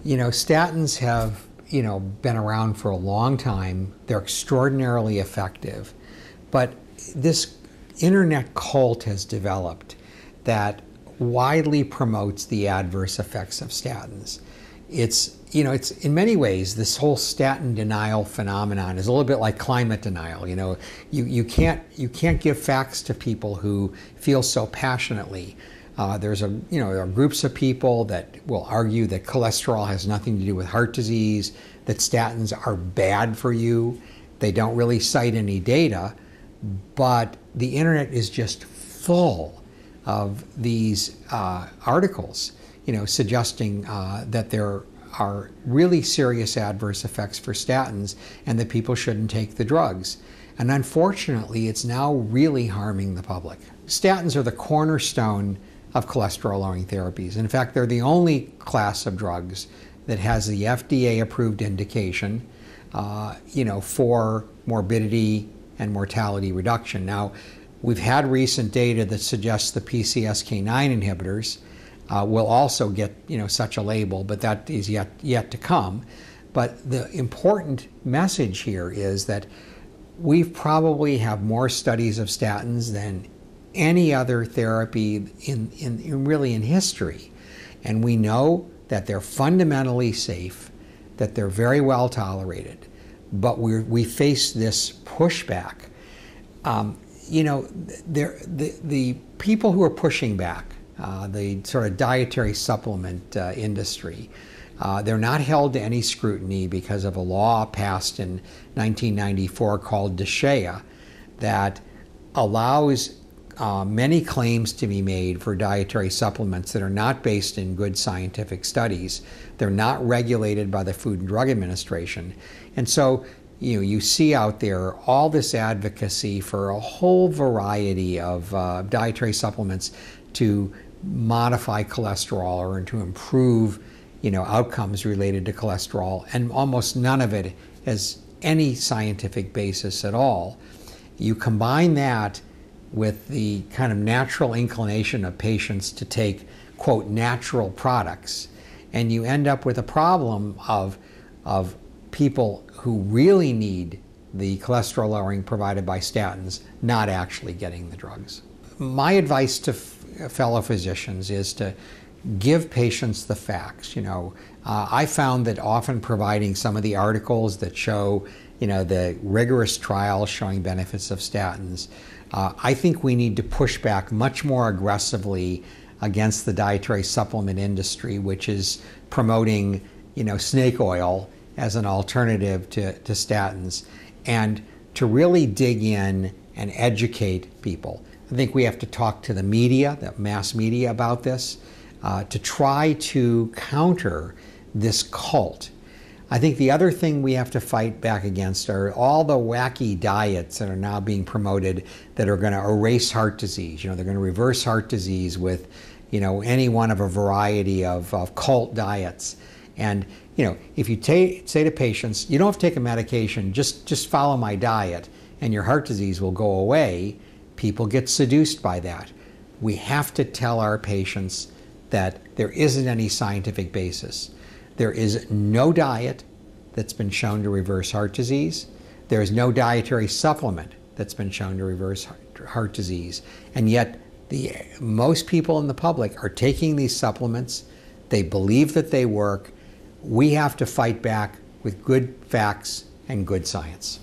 Statins have, been around for a long time. They're extraordinarily effective. But this internet cult has developed that widely promotes the adverse effects of statins. It's in many ways, this whole statin denial phenomenon is a little bit like climate denial. You can't give facts to people who feel so passionately. There are groups of people that will argue that cholesterol has nothing to do with heart disease, that statins are bad for you. They don't really cite any data, but the internet is just full of these articles, suggesting that there are really serious adverse effects for statins and that people shouldn't take the drugs. And unfortunately, it's now really harming the public. Statins are the cornerstone of cholesterol-lowering therapies. In fact, they're the only class of drugs that has the FDA-approved indication, for morbidity and mortality reduction. Now, we've had recent data that suggests the PCSK9 inhibitors will also get, such a label, but that is yet to come. But the important message here is that we probably have more studies of statins than any other therapy in history. And we know that they're fundamentally safe, that they're very well tolerated, but we face this pushback. The people who are pushing back, the sort of dietary supplement industry, they're not held to any scrutiny because of a law passed in 1994 called DSHEA that allows many claims to be made for dietary supplements that are not based in good scientific studies. They're not regulated by the Food and Drug Administration. And so you see out there all this advocacy for a whole variety of dietary supplements to modify cholesterol or to improve outcomes related to cholesterol, and almost none of it has any scientific basis at all. You combine that with the kind of natural inclination of patients to take, quote, natural products, and you end up with a problem of people who really need the cholesterol lowering provided by statins not actually getting the drugs. My advice to fellow physicians is to give patients the facts. I found that often providing some of the articles that show, the rigorous trials showing benefits of statins, I think we need to push back much more aggressively against the dietary supplement industry, which is promoting, snake oil as an alternative to statins, and to really dig in and educate people. I think we have to talk to the media, the mass media, about this to try to counter this cult. I think the other thing we have to fight back against are all the wacky diets that are now being promoted that are going to erase heart disease. They're going to reverse heart disease with, any one of a variety of cult diets. And, if you say to patients, you don't have to take a medication, just follow my diet and your heart disease will go away, people get seduced by that. We have to tell our patients that there isn't any scientific basis. There is no diet that's been shown to reverse heart disease. There is no dietary supplement that's been shown to reverse heart disease. And yet, most people in the public are taking these supplements. They believe that they work. We have to fight back with good facts and good science.